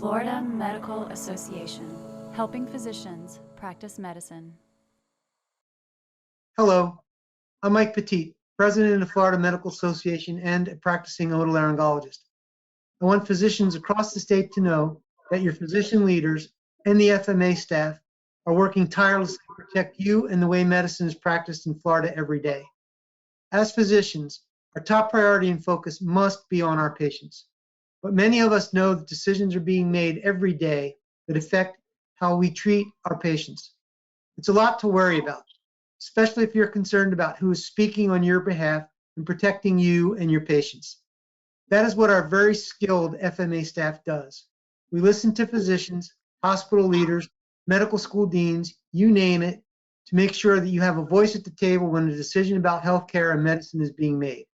Florida Medical Association, helping physicians practice medicine. Hello, I'm Mike Petit, President of the Florida Medical Association and a practicing otolaryngologist. I want physicians across the state to know that your physician leaders and the FMA staff are working tirelessly to protect you and the way medicine is practiced in Florida every day. As physicians, our top priority and focus must be on our patients. But many of us know that decisions are being made every day that affect how we treat our patients. It's a lot to worry about, especially if you're concerned about who is speaking on your behalf and protecting you and your patients. That is what our very skilled FMA staff does. We listen to physicians, hospital leaders, medical school deans, you name it, to make sure that you have a voice at the table when a decision about healthcare and medicine is being made.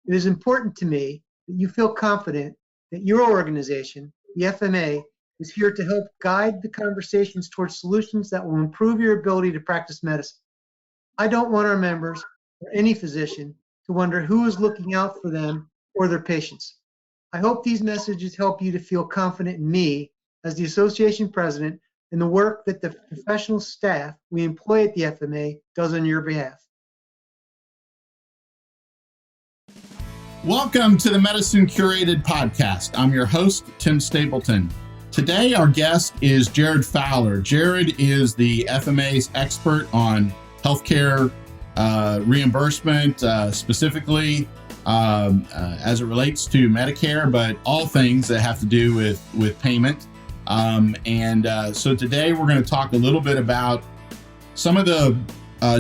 It is important to me that you feel confident that your organization, the FMA, is here to help guide the conversations towards solutions that will improve your ability to practice medicine. I don't want our members or any physician to wonder who is looking out for them or their patients. I hope these messages help you to feel confident in me as the association president and the work that the professional staff we employ at the FMA does on your behalf. Welcome to the Medicine Curated podcast. I'm your host, Tim Stapleton. Today, our guest is Jarrod Fowler. Jarrod is the FMA's expert on healthcare reimbursement, specifically as it relates to Medicare, but all things that have to do with payment. So today we're going to talk a little bit about some of the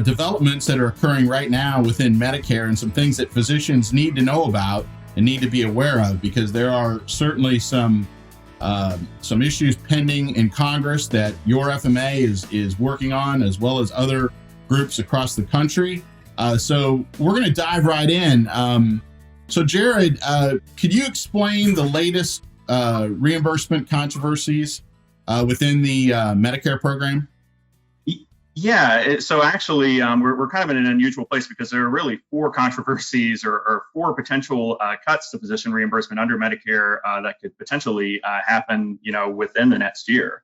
developments that are occurring right now within Medicare and some things that physicians need to know about and need to be aware of, because there are certainly some issues pending in Congress that your FMA is working on, as well as other groups across the country. So we're going to dive right in. So Jarrod, could you explain the latest reimbursement controversies within the Medicare program? Yeah, so actually, we're kind of in an unusual place because there are really four controversies or four potential cuts to physician reimbursement under Medicare that could potentially happen, within the next year.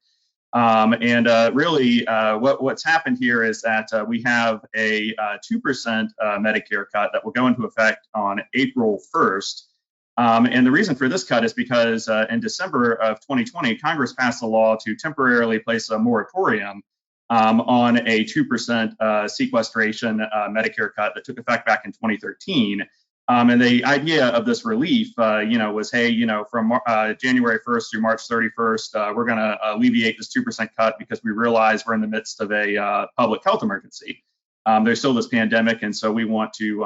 Really, what's happened here is that we have a 2% Medicare cut that will go into effect on April 1st. And the reason for this cut is because in December of 2020, Congress passed a law to temporarily place a moratorium on a 2% sequestration Medicare cut that took effect back in 2013. And the idea of this relief, was, hey, from January 1st through March 31st, we're going to alleviate this 2% cut because we realize we're in the midst of a public health emergency. There's still this pandemic, and so we want to,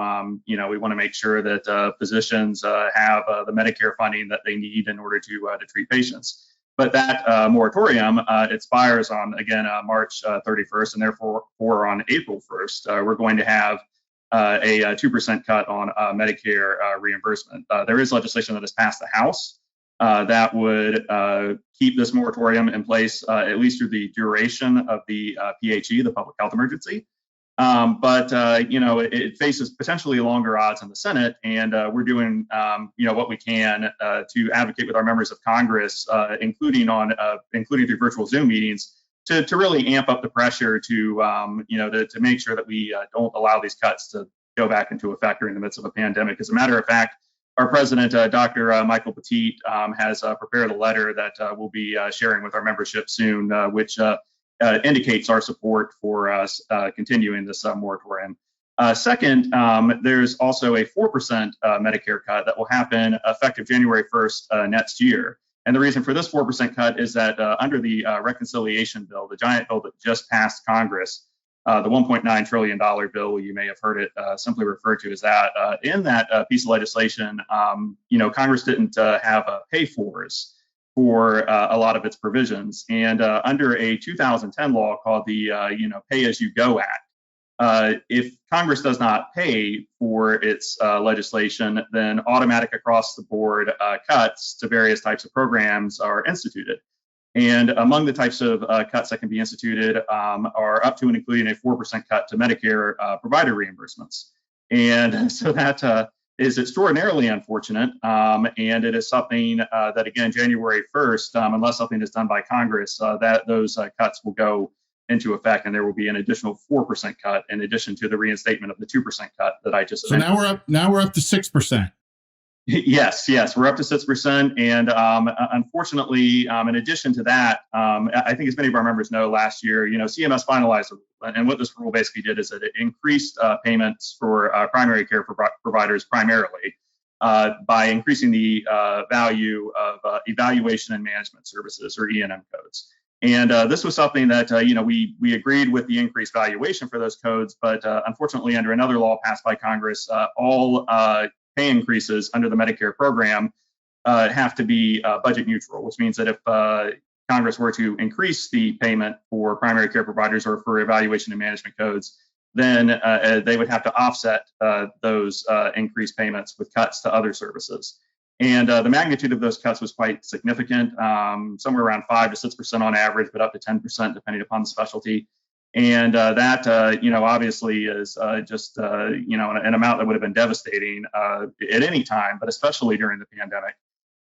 make sure that physicians have the Medicare funding that they need in order to treat patients. But that moratorium expires on, again, March 31st, and therefore on April 1st, we're going to have a 2% cut on Medicare reimbursement. There is legislation that has passed the House that would keep this moratorium in place at least through the duration of the PHE, the public health emergency. But it faces potentially longer odds in the Senate, and we're doing, what we can to advocate with our members of Congress, including through virtual Zoom meetings, to really amp up the pressure to make sure that we don't allow these cuts to go back into effect during the midst of a pandemic. As a matter of fact, our president, Dr. Michael Petit, has prepared a letter that we'll be sharing with our membership soon, which indicates our support for us continuing this moratorium. Second, there's also a 4% Medicare cut that will happen effective January 1st next year. And the reason for this 4% cut is that under the reconciliation bill, the giant bill that just passed Congress, the $1.9 trillion bill, you may have heard it simply referred to as that. In that piece of legislation, Congress didn't have pay-fors for a lot of its provisions. And under a 2010 law called the Pay-As-You-Go Act, if Congress does not pay for its legislation, then automatic across the board cuts to various types of programs are instituted. And among the types of cuts that can be instituted are up to and including a 4% cut to Medicare provider reimbursements. And so that is extraordinarily unfortunate. And it is something that, again, January 1st, unless something is done by Congress, that those cuts will go into effect, and there will be an additional 4% cut in addition to the reinstatement of the 2% cut that I just mentioned. Now we're up to 6%. Yes, we're up to 6%. And unfortunately, in addition to that, I think as many of our members know, last year, CMS finalized a rule. And what this rule basically did is that it increased payments for primary care providers primarily by increasing the value of evaluation and management services, or E&M codes. And this was something that, we agreed with the increased valuation for those codes, but unfortunately, under another law passed by Congress, all pay increases under the Medicare program have to be budget neutral, which means that if Congress were to increase the payment for primary care providers or for evaluation and management codes, then they would have to offset those increased payments with cuts to other services. And the magnitude of those cuts was quite significant, somewhere around 5 to 6% on average, but up to 10% depending upon the specialty. And that, obviously is just, an amount that would have been devastating at any time, but especially during the pandemic.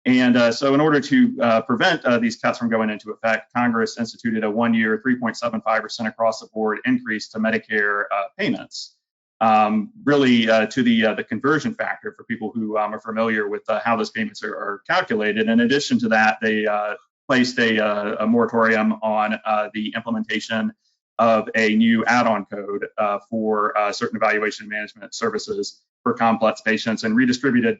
And so in order to prevent these cuts from going into effect, Congress instituted a 1-year 3.75% across the board increase to Medicare payments, really to the conversion factor for people who are familiar with how those payments are calculated. In addition to that, they placed a moratorium on the implementation of a new add-on code for certain evaluation and management services for complex patients, and redistributed,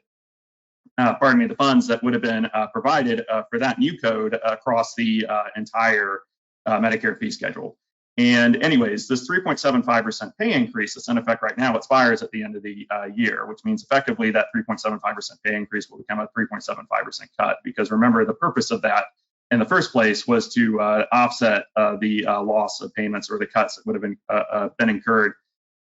the funds that would have been provided for that new code across the entire Medicare fee schedule. And anyways, this 3.75% pay increase that's in effect right now expires at the end of the year, which means effectively that 3.75% pay increase will become a 3.75% cut, because remember, the purpose of that in the first place was to offset the loss of payments or the cuts that would have been incurred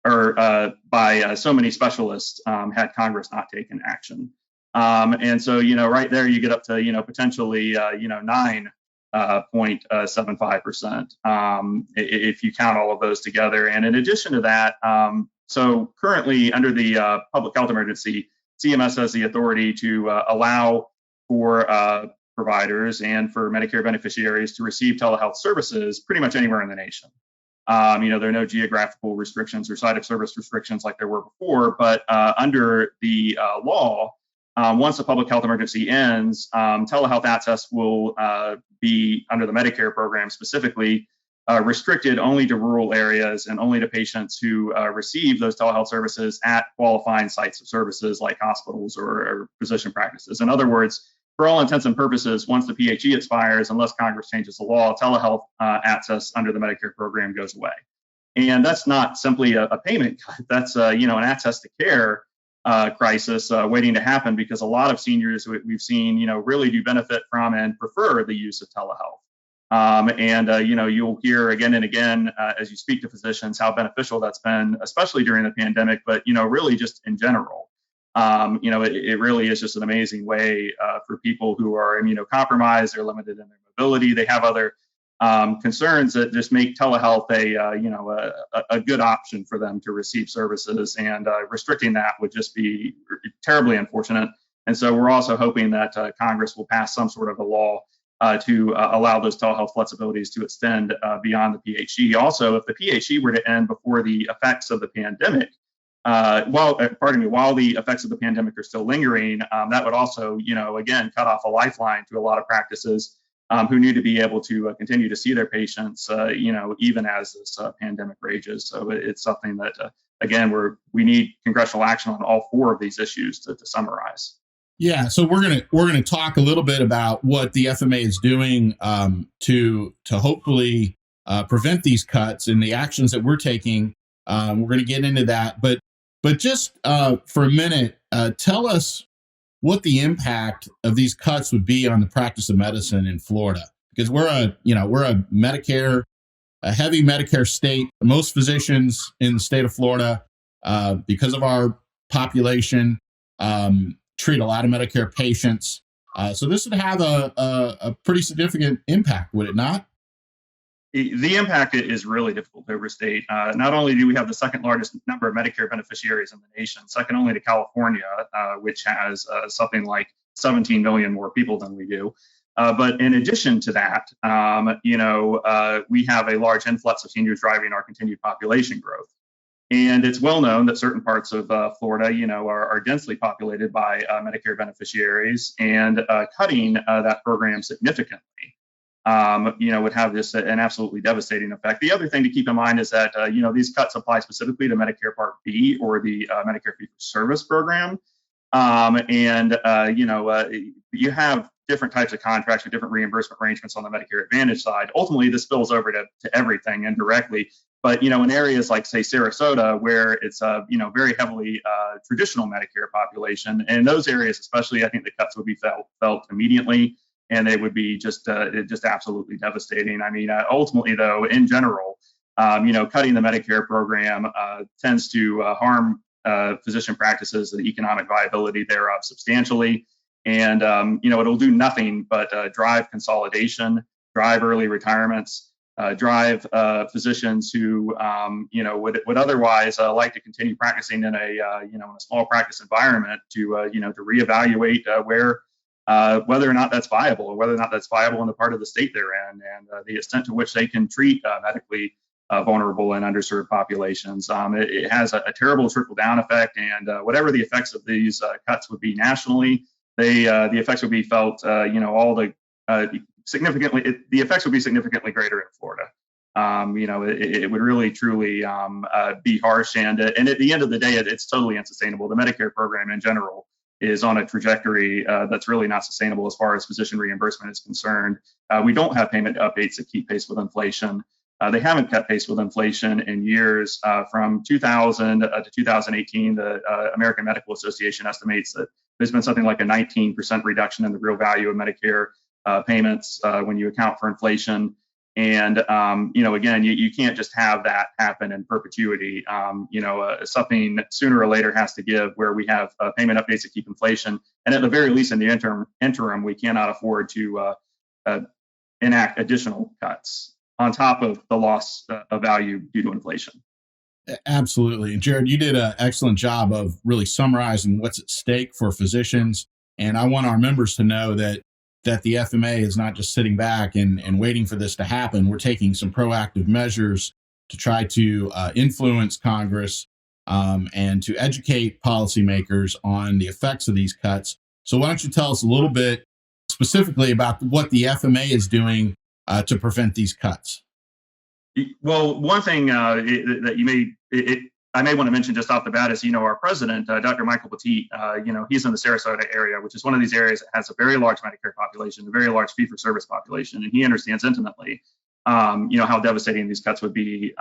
by so many specialists had Congress not taken action. And so, right there you get up to, potentially, 9.75% if you count all of those together. And in addition to that, so currently under the public health emergency, CMS has the authority to allow for providers and for Medicare beneficiaries to receive telehealth services pretty much anywhere in the nation. There are no geographical restrictions or site of service restrictions like there were before, but under the law, once the public health emergency ends, telehealth access will be, under the Medicare program specifically, restricted only to rural areas and only to patients who receive those telehealth services at qualifying sites of services like hospitals or physician practices. In other words, for all intents and purposes, once the PHE expires, unless Congress changes the law, telehealth access under the Medicare program goes away. And that's not simply a payment cut. That's an access to care crisis waiting to happen, because a lot of seniors we've seen, really do benefit from and prefer the use of telehealth. You'll hear again and again as you speak to physicians how beneficial that's been, especially during the pandemic, but, really just in general. It really is just an amazing way for people who are immunocompromised, they're limited in their mobility, they have other concerns that just make telehealth a good option for them to receive services, and restricting that would just be terribly unfortunate. And so we're also hoping that Congress will pass some sort of a law to allow those telehealth flexibilities to extend beyond the PHE. Also, if the PHE were to end before the effects of the pandemic, while the effects of the pandemic are still lingering, that would also, again, cut off a lifeline to a lot of practices who need to be able to continue to see their patients, even as this pandemic rages. So it's something that, again, we need congressional action on all four of these issues to summarize. Yeah, so we're gonna talk a little bit about what the FMA is doing to hopefully prevent these cuts and the actions that we're taking. We're going to get into that, but just for a minute, tell us what the impact of these cuts would be on the practice of medicine in Florida, because we're a heavy Medicare state. Most physicians in the state of Florida, because of our population, treat a lot of Medicare patients. So this would have a pretty significant impact, would it not? The impact is really difficult to overstate. Not only do we have the second largest number of Medicare beneficiaries in the nation, second only to California, which has something like 17 million more people than we do. But in addition to that, we have a large influx of seniors driving our continued population growth. And it's well known that certain parts of Florida, are densely populated by Medicare beneficiaries, and cutting that program significantly, would have just an absolutely devastating effect. The other thing to keep in mind is that, these cuts apply specifically to Medicare Part B, or the Medicare fee-for-service program. You have different types of contracts with different reimbursement arrangements on the Medicare Advantage side. Ultimately, this spills over to everything indirectly. But, in areas like, say, Sarasota, where it's very heavily traditional Medicare population, and in those areas especially, I think the cuts would be felt immediately, and they would be just absolutely devastating. I mean, ultimately, though, in general, cutting the Medicare program tends to harm physician practices, the economic viability thereof substantially. And, it'll do nothing but drive consolidation, drive early retirements, drive physicians who, would otherwise like to continue practicing in a small practice environment to reevaluate whether or not that's viable, or whether or not that's viable in the part of the state they're in, and the extent to which they can treat medically vulnerable and underserved populations. It has a terrible trickle-down effect, and whatever the effects of these cuts would be nationally, the effects would be felt, significantly. The effects would be significantly greater in Florida. It would really, truly be harsh, and at the end of the day, it's totally unsustainable. The Medicare program in general is on a trajectory that's really not sustainable as far as physician reimbursement is concerned. We don't have payment updates that keep pace with inflation. They haven't kept pace with inflation in years. From 2000 to 2018, the American Medical Association estimates that there's been something like a 19% reduction in the real value of Medicare payments when you account for inflation. And, again, you can't just have that happen in perpetuity. Something sooner or later has to give, where we have payment updates that keep inflation. And at the very least, in the interim, we cannot afford to enact additional cuts on top of the loss of value due to inflation. Absolutely. And Jarrod, you did an excellent job of really summarizing what's at stake for physicians. And I want our members to know that the FMA is not just sitting back and waiting for this to happen. We're taking some proactive measures to try to influence Congress and to educate policymakers on the effects of these cuts. So why don't you tell us a little bit specifically about what the FMA is doing to prevent these cuts? Well, one thing that I may want to mention just off the bat is, our president, Dr. Michael Petit, he's in the Sarasota area, which is one of these areas that has a very large Medicare population, a very large fee-for-service population, and he understands intimately, how devastating these cuts would be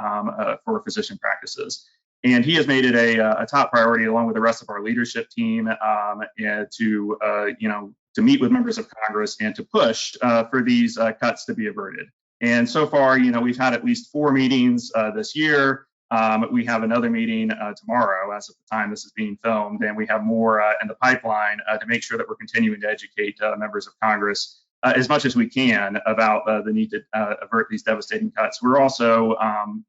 for physician practices. And he has made it a top priority, along with the rest of our leadership team, to meet with members of Congress and to push for these cuts to be averted. And so far, we've had at least 4 meetings this year. We have another meeting tomorrow, as of the time this is being filmed, and we have more in the pipeline to make sure that we're continuing to educate members of Congress as much as we can about the need to avert these devastating cuts. We're also,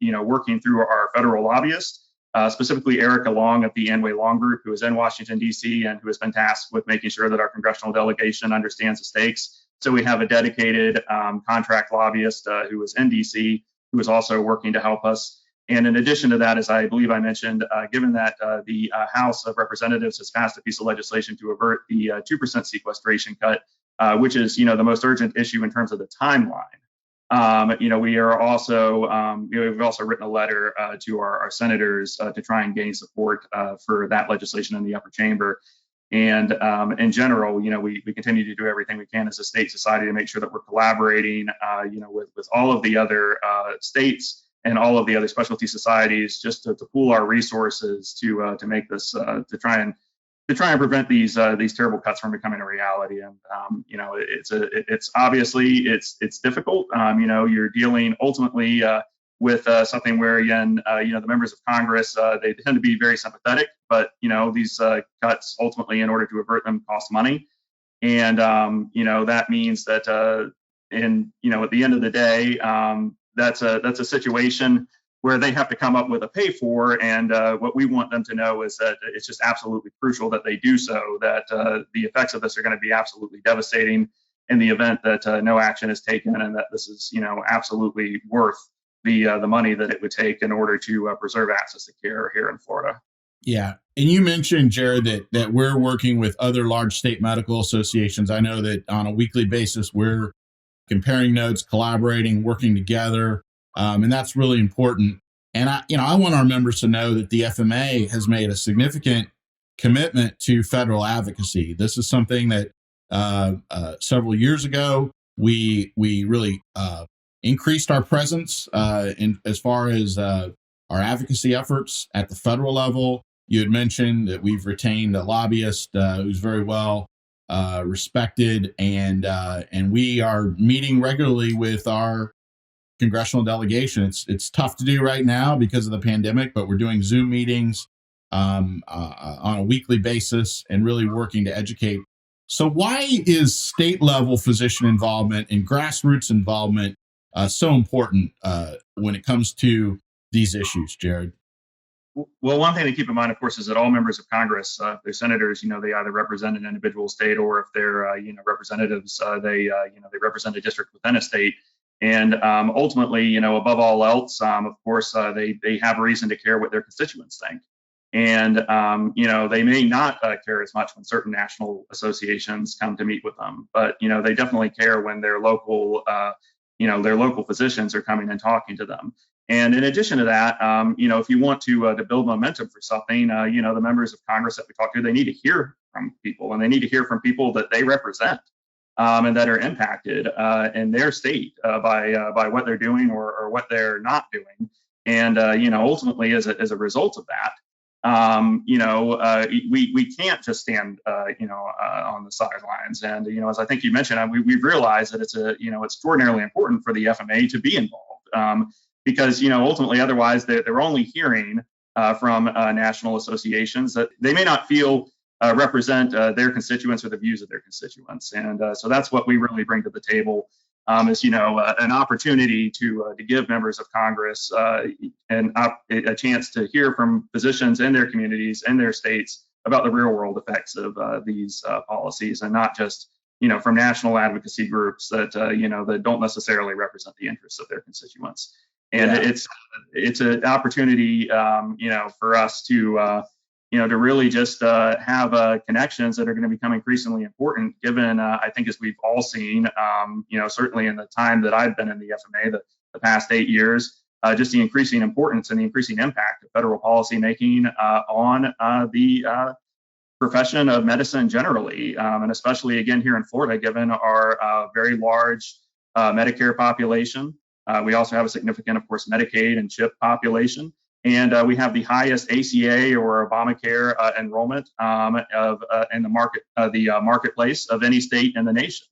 working through our federal lobbyists, specifically Erica Long of the Anway Long Group, who is in Washington, D.C., and who has been tasked with making sure that our congressional delegation understands the stakes. So we have a dedicated contract lobbyist who is in D.C., who is also working to help us. And in addition to that, as I believe I mentioned, given that the House of Representatives has passed a piece of legislation to avert the 2% sequestration cut, which is, the most urgent issue in terms of the timeline. We are also, we've also written a letter to our senators to try and gain support for that legislation in the upper chamber. And in general, we continue to do everything we can as a state society to make sure that we're collaborating, with all of the other states and all of the other specialty societies, just to pool our resources to make this to try and prevent these terrible cuts from becoming a reality. And it's obviously it's difficult. You're dealing ultimately with something where, again, the members of Congress, they tend to be very sympathetic, but these cuts ultimately, in order to avert them, cost money. And that means that at the end of the day, that's a situation where they have to come up with a pay for. And what we want them to know is that it's just absolutely crucial that they do so, that the effects of this are going to be absolutely devastating in the event that no action is taken, and that this is, absolutely worth the money that it would take in order to preserve access to care here in Florida. Yeah. And you mentioned, Jarrod, that we're working with other large state medical associations. I know that on a weekly basis, we're comparing notes, collaborating, working together. And that's really important. And I want our members to know that the FMA has made a significant commitment to federal advocacy. This is something that several years ago, we really increased our presence in as far as our advocacy efforts at the federal level. You had mentioned that we've retained a lobbyist who's very well respected, and we are meeting regularly with our congressional delegation. It's tough to do right now because of the pandemic, but we're doing Zoom meetings on a weekly basis and really working to educate. So why is state level physician involvement and grassroots involvement so important when it comes to these issues, Jarrod? Well, one thing to keep in mind, of course, is that all members of Congress, if they're senators, they either represent an individual state, or if they're, representatives, they represent a district within a state. And ultimately, above all else, of course, they have a reason to care what their constituents think. And, they may not care as much when certain national associations come to meet with them, but, they definitely care when their local physicians are coming and talking to them. And in addition to that, if you want to build momentum for something, the members of Congress that we talk to, they need to hear from people, and they need to hear from people that they represent and that are impacted in their state by what they're doing or what they're not doing. And, ultimately, as a result of that, we can't just stand, on the sidelines. And, as I think you mentioned, we've realized that it's extraordinarily important for the FMA to be involved. Because, ultimately, otherwise, they're only hearing from national associations that they may not feel represent their constituents or the views of their constituents. And so that's what we really bring to the table, is, an opportunity to give members of Congress a chance to hear from physicians in their communities and their states about the real world effects of these policies, and not just, from national advocacy groups that, that don't necessarily represent the interests of their constituents. And it's an opportunity, for us to, to really just have connections that are going to become increasingly important, given, I think, as we've all seen, certainly in the time that I've been in the FMA, the past 8 years, just the increasing importance and the increasing impact of federal policymaking on the profession of medicine generally, and especially, again, here in Florida, given our very large Medicare population. We also have a significant, of course, Medicaid and CHIP population, and we have the highest ACA or Obamacare enrollment in the marketplace of any state in the nation.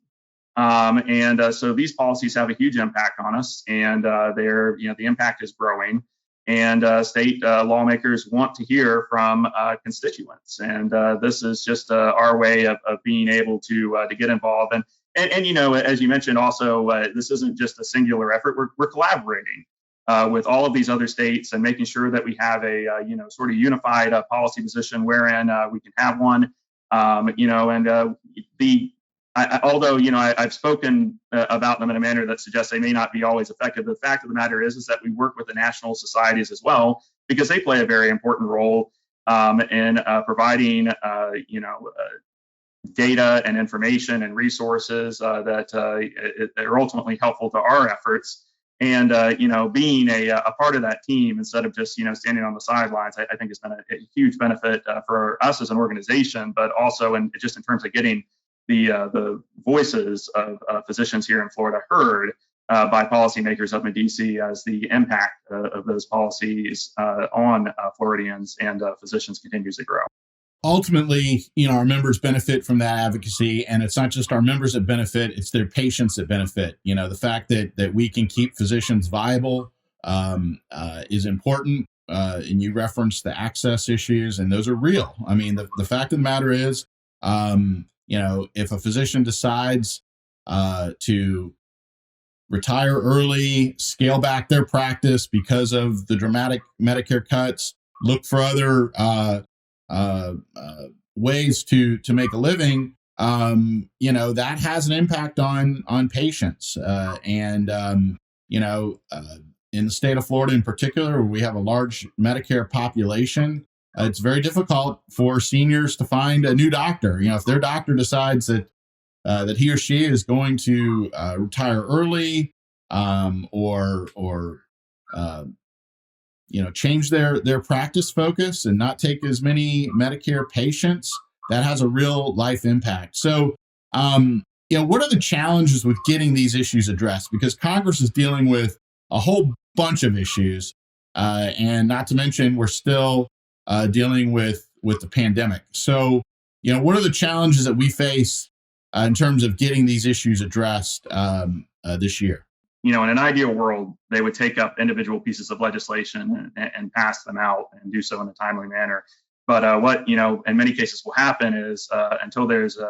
So these policies have a huge impact on us, and the impact is growing. And state lawmakers want to hear from constituents, and this is just our way of being able to get involved. And as you mentioned, also, this isn't just a singular effort. We're collaborating with all of these other states and making sure that we have a sort of unified policy position wherein we can have one. Although I've spoken about them in a manner that suggests they may not be always effective, the fact of the matter is that we work with the national societies as well, because they play a very important role in providing data and information and resources that are ultimately helpful to our efforts. And being a part of that team instead of just standing on the sidelines, I think has been a huge benefit for us as an organization, but also in terms of getting the voices of physicians here in Florida heard by policymakers up in DC, as the impact of those policies on Floridians and physicians continues to grow. Ultimately, our members benefit from that advocacy, and it's not just our members that benefit, it's their patients that benefit. The fact that we can keep physicians viable is important. And you referenced the access issues, and those are real. I mean, the fact of the matter is, if a physician decides to retire early, scale back their practice because of the dramatic Medicare cuts, look for other ways to make a living, that has an impact on patients. In the state of Florida in particular, where we have a large Medicare population, it's very difficult for seniors to find a new doctor. If their doctor decides that he or she is going to retire early, or change their practice focus and not take as many Medicare patients, that has a real life impact. So, what are the challenges with getting these issues addressed? Because Congress is dealing with a whole bunch of issues, and not to mention we're still dealing with the pandemic. So, what are the challenges that we face in terms of getting these issues addressed this year? In an ideal world, they would take up individual pieces of legislation and pass them out and do so in a timely manner. But what, in many cases will happen is until there's an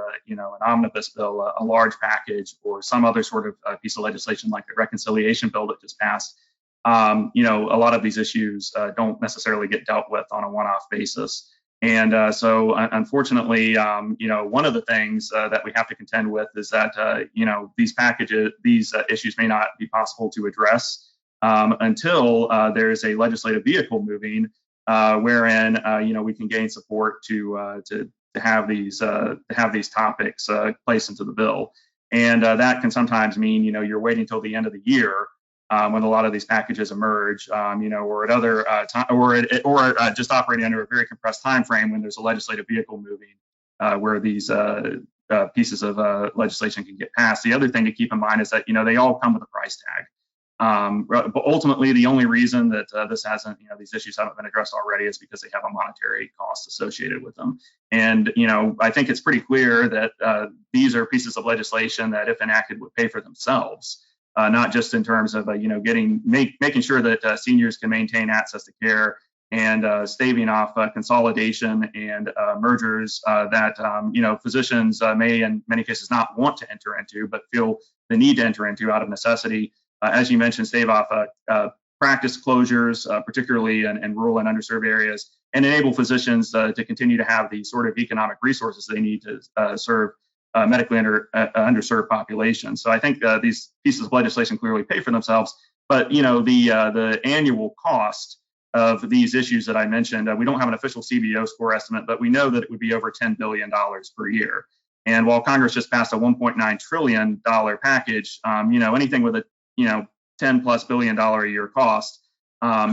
omnibus bill, a large package, or some other sort of piece of legislation like the reconciliation bill that just passed, a lot of these issues don't necessarily get dealt with on a one-off basis. And so, unfortunately, one of the things that we have to contend with is that, these issues may not be possible to address until there's a legislative vehicle moving, wherein we can gain support to have these topics placed into the bill. And that can sometimes mean you're waiting till the end of the year when a lot of these packages emerge, or at other or just operating under a very compressed time frame when there's a legislative vehicle moving, where these pieces of legislation can get passed. The other thing to keep in mind is that they all come with a price tag. But ultimately, the only reason that these issues haven't been addressed already is because they have a monetary cost associated with them. And I think it's pretty clear that these are pieces of legislation that, if enacted, would pay for themselves. Not just in terms of making sure that seniors can maintain access to care and staving off consolidation and mergers that physicians may in many cases not want to enter into, but feel the need to enter into out of necessity. As you mentioned, stave off practice closures, particularly in rural and underserved areas, and enable physicians to continue to have the sort of economic resources they need to serve medically underserved populations. So I think these pieces of legislation clearly pay for themselves, but the annual cost of these issues that I mentioned, we don't have an official CBO score estimate, but we know that it would be over $10 billion per year. And while Congress just passed a $1.9 trillion package, anything with a $10+ billion a year cost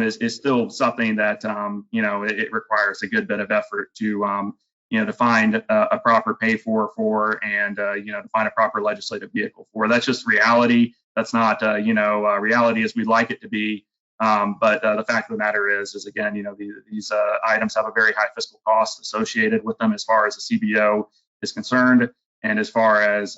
is still something that it requires a good bit of effort to find a proper pay for and to find a proper legislative vehicle for. That's just reality. That's not reality as we'd like it to be. But the fact of the matter is again, these items have a very high fiscal cost associated with them as far as the CBO is concerned, and as far as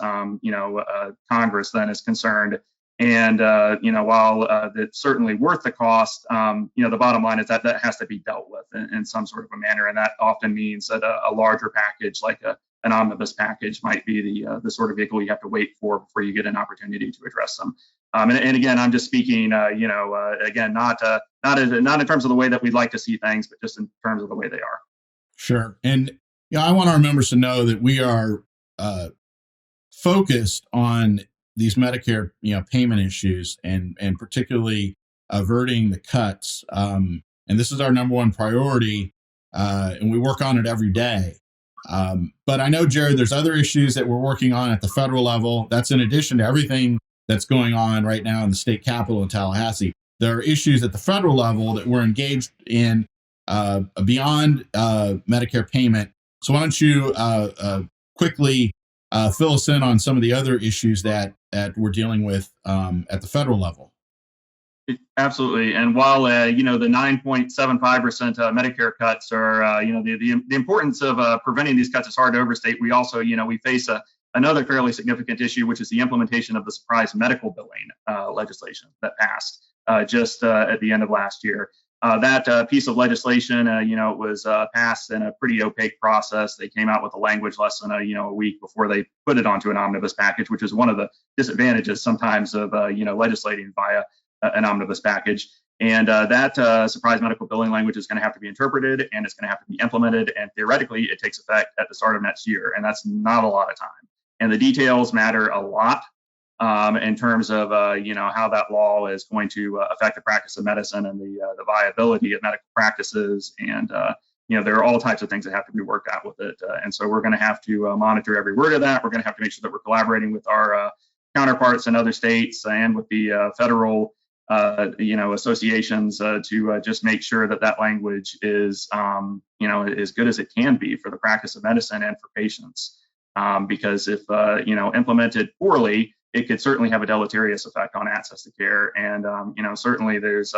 Congress then is concerned. And while it's certainly worth the cost, the bottom line is that has to be dealt with in some sort of a manner, and that often means that a larger package like an omnibus package might be the sort of vehicle you have to wait for before you get an opportunity to address them. And again, I'm just speaking, again, not in terms of the way that we'd like to see things, but just in terms of the way they are. Sure, and I want our members to know that we are focused on these Medicare, payment issues, and particularly averting the cuts. And this is our number one priority, and we work on it every day. But I know, Jarrod, there's other issues that we're working on at the federal level. That's in addition to everything that's going on right now in the state capitol in Tallahassee. There are issues at the federal level that we're engaged in beyond Medicare payment. So why don't you quickly fill us in on some of the other issues that we're dealing with at the federal level? Absolutely. And while the 9.75% Medicare cuts are the importance of preventing these cuts is hard to overstate. We also we face another fairly significant issue, which is the implementation of the surprise medical billing legislation that passed just at the end of last year. that piece of legislation, it was passed in a pretty opaque process. They came out with the language less than a week before they put it onto an omnibus package, which is one of the disadvantages sometimes of legislating via an omnibus package. And that surprise medical billing language is going to have to be interpreted, and it's going to have to be implemented. And theoretically, it takes effect at the start of next year, and that's not a lot of time. And the details matter a lot in terms of how that law is going to affect the practice of medicine and the viability of medical practices. And there are all types of things that have to be worked out with it. And so we're going to have to monitor every word of that. We're going to have to make sure that we're collaborating with our counterparts in other states and with the federal associations to just make sure that language is as good as it can be for the practice of medicine and for patients. Because if implemented poorly, it could certainly have a deleterious effect on access to care. And certainly there's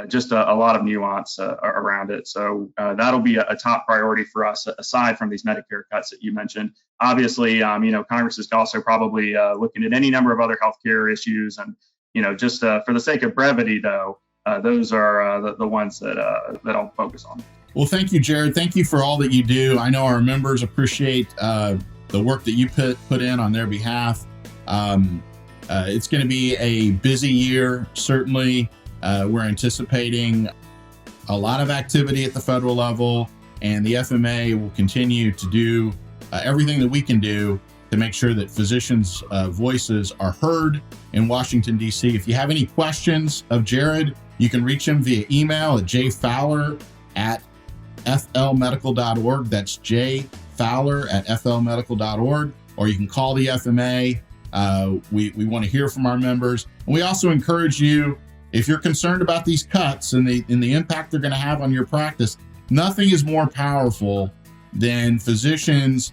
just a lot of nuance around it. So that'll be a top priority for us, aside from these Medicare cuts that you mentioned. Obviously, Congress is also probably looking at any number of other healthcare issues. And just for the sake of brevity, though, those are the ones that I'll focus on. Well, thank you, Jarrod. Thank you for all that you do. I know our members appreciate the work that you put in on their behalf. It's going to be a busy year, certainly. We're anticipating a lot of activity at the federal level, and the FMA will continue to do everything that we can do to make sure that physicians' voices are heard in Washington, D.C. If you have any questions of Jarrod, you can reach him via email at jfowler@flmedical.org. That's jfowler@flmedical.org. Or you can call the FMA. We want to hear from our members. And we also encourage you, if you're concerned about these cuts and the impact they're going to have on your practice, nothing is more powerful than physicians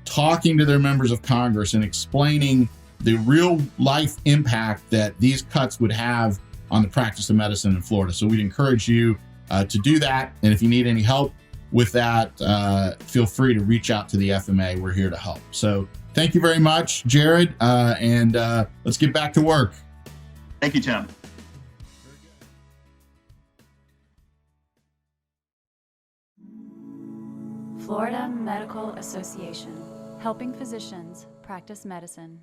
talking to their members of Congress and explaining the real life impact that these cuts would have on the practice of medicine in Florida. So we'd encourage you to do that. And if you need any help with that, feel free to reach out to the FMA. We're here to help. So thank you very much, Jarrod. And let's get back to work. Thank you, Tim. Florida Medical Association, helping physicians practice medicine.